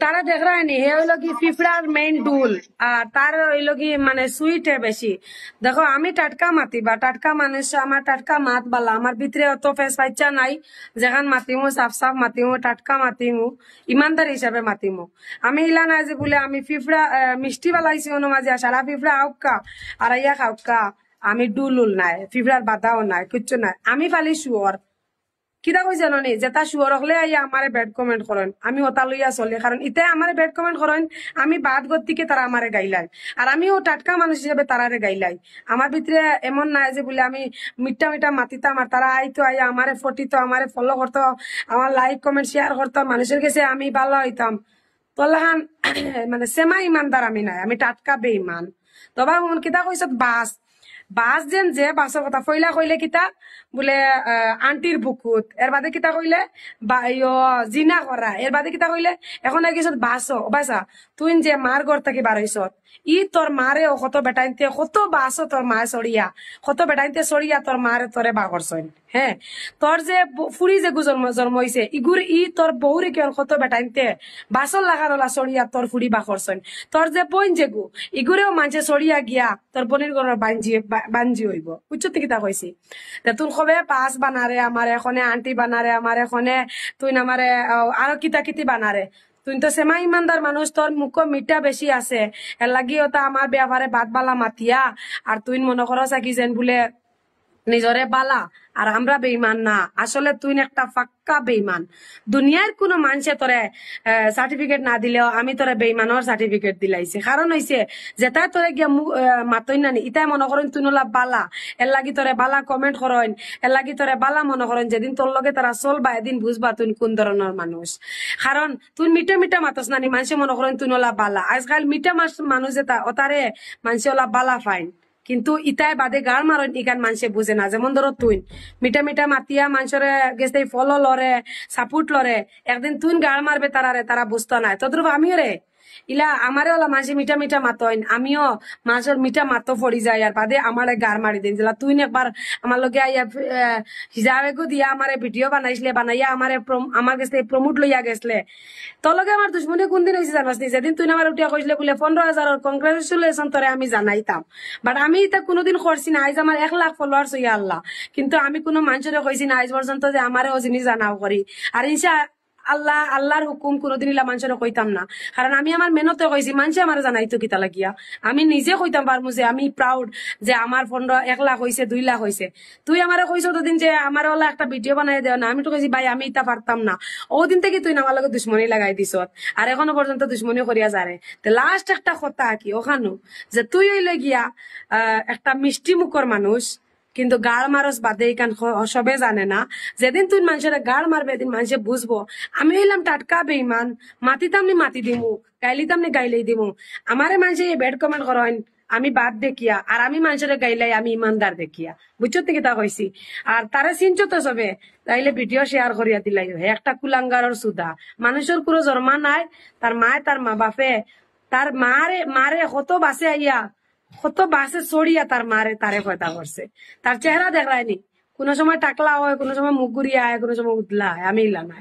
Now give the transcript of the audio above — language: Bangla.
তারা দেখ রা নি হে হইলো কি ফিফড়ার মেইন টুল আর তার হইলো কি মানে সুইট হে বেশি। দেখো আমি টাটকা মাতি বা টাটকা মানুষ, আমার টাটকা মাত বালা, আমার ভিতরে অত ফেস বাচ্চা নাই। যেখান মাতিমু সাফ সাফ মাতিমু, টাটকা মাতিমু, ইমানদার হিসাবে মাতিমু। আমি ইলা না যে বলে আমি ফিফড়া মিষ্টি বালাইছি অন্য মাঝে সারা ফিফড়া আউকা আর ইয়া খাউকা। আমি ডুলুল নাই, ফিফড়ার বাধাও নাই, কিচ্ছু নাই। আমি ফালি শুয়র কিতা কই জানো নি যে তা শুয়র হলে আইয়া আমারে ব্যাড কমেন্ট করেন, আমি ওটা লইয়া চলে। কারণ ইতে আমারে ব্যাড কমেন্ট করেন, আমি বাদ গতিকে তারা আমারে গাইলাই আর আমিও টাটকা মানুষ হিসেবে তারারে গাইলাই। আমার ভিতরে এমন নাই যে বলে আমি মিঠা মিঠা মাতিতাম আর তারা আইতো আইয়া আমারে ফটিতো, আমারে ফলো করতো, আমার লাইক কমেন্ট শেয়ার করতো, মানুষের কাছে আমি ভালো হইতাম। তোলাহান মানে সেমা ইমানদার আমি নাই, আমি টাটকা বেঈমান। তবে কিতা কইস বাস বাস যেন যে বাসর কথা ফইলা কইলে কিতা বলে আন্টির বুকুত, এর বাদে কিতা কইলে জিনা করা, এর বাদে কিতা কইলে এখন আর কিছু বাস বাসা তুই যে মার ঘর থেকে বারইছ ই তোর মারে কত বেটাইতে কত বাস তোর মা চড়িয়া কত বেটাইতে চড়িয়া তোর মারে তোরে বা করছইন। হ্যাঁ তোর যে ফুরি যে জন্ম হইছে ইগুর ই তোর বউরে কেন কত বেটাইতে বাসর লাগার ওলা চড়িয়া তোর ফুরি বা করছইন। তোর যে বইন যেগু ইগুরেও মাঝে চড়িয়া গিয়া তোর বোনের ঘরের বাঞ্জি হইব। বুঝছো কি তা কইছি? তুই কবে পাস বানারে আমার এখনে আন্টি বানারে আমার এখনে তুই আমারে আরো কিতা কিতি বানারে। তুই তো সেমা ইমানদার মানুষ, তোর মুখ মিঠা বেশি আছে, এর লাগি ওটা আমার ব্যাপারে বাদ বালা মাতিয়া আর তুই মনে করো কি যেন বলে নিজরে বালা আর আমরা বেইমান না। আসলে তুই একটা ফাক্কা বেইমান। দুনিয়ার কোনো মানুষে তোরে সার্টিফিকেট না দিলেও আমি তোরে বেইমানের সার্টিফিকেট দিলাইছি। কারণ হইছে যেটা তোরে গিয়া মাতই নানি ইটাই মনে করেন তুই নলা বালা, এর লাগি তোরে বালা কমেন্ট করেন, এর লাগি তোরে বালা মনে করেন। যেদিন তোর লগে তারা চলবা এদিন বুঝবা তুই কোন ধরনের মানুষ। কারণ তুই মিঠা মিঠা মাতস নানি মানুষে মনে করেন তুই নলা বালা। আজকাল মিঠা মানুষ যেটা ওতারে মানুষে ওলা বালা ফাইন, কিন্তু ইটাই বাদে গাড় মারন ইকান মানুষে বুঝে না। যেমন ধরো তুই মিঠা মিঠা মাতিয়া মানুষরে গেছে ফলো লরে সাপোর্ট লরে, একদিন তুই গাড় মারবে তারারে তারা বুঝতো না। তদ্রুপ আমিও রে ইলা আমারে ওলা মাঝে মিঠা মিঠা মাতইন, আমিও মানুষের মিঠা মাতো পড়ি যায় আর বাদে আমার গাড় মারি দিন। যেলা তুই একবার আমার লগে আইয়া হিজাবেগো দিয়া আমার ভিডিও বানাইছিলে, বানাইয়া আমার কাছে প্রমোট লইয়া গেছলে। তোর লগে আমার দুশ্মনী কোনদিন হয়েছে জানাস নি? যেদিন তুই আমার উঠিয়া কইসলে বলে 15,000 কংগ্রেচুলেশন তোরে আমি জানাইতাম, বাট আমি এটা কোনোদিন করছি না। আজ আমার 1 লাখ ফলোয়ার্স হইয়া আল্লাহ, কিন্তু আমি কোনো মানুষের কইছি না আজ পর্যন্ত যে আমারে ও জিনিস জানাও করি। আর আল্লাহর হুকুম কোনোদিন ইলা মানুষের কইতাম না। কারণ আমি আমার মেহনতে কইছি, মানুষে আমার জানাইতো কিতা লাগিয়া। আমি নিজে কইতাম পারমু যে আমি প্রাউড যে আমার 1 লাখ হয়েছে 2 লাখ হয়েছে। তুই আমারে কইছো দিন যে আমার ওলা একটা ভিডিও বানাই দেও না, আমি তো কইছি ভাই আমি ইটা পারতাম না। ও দিন থেকে তুই আমার লগে দুশ্মনী লাগাই দিছ আর এখনো পর্যন্ত দুশ্মনী করিয়া যারে। লাস্ট একটা কথা কি ওখানো যে তুই হইলে গিয়া একটা মিষ্টি মুখর মানুষ, কিন্তু গাড় মারস বাদে কান সবে জানে না। যেদিন তুই মানুষের গাড় মারবে এদিন মানুষে বুঝবো আমি হইলাম টাটকা বেইমান। মাতিতাম নি মাতি দিমু, গাইলিতাম নি গাইলেই দিমু। আমারে মানুষে ব্যাড কমেন্ট করেন আমি বাদ দেখিয়া আর আমি মানুষের গাইলাই আমি ইমানদার দেখিয়া। বুঝছো থেকে তা কইছি। আর তারা চিনছো তো সবে, তাইলে ভিডিও শেয়ার করিয়া দিলাই একটা কুলাঙ্গারের সুদা। মানুষের কোনো জন্মা নাই, তার মায় তার মা বাপে তার মারে কত বাসে আইয়া কত বাসে চড়িয়া তার মারে তারে পয়দা করছে। তার চেহারা দেখায়নি, কোনো সময় টাকলা হয়, কোনো সময় মুখ ঘুরিয়া হয়, কোনো সময় উদলা হয়। আমি ইলা নাই।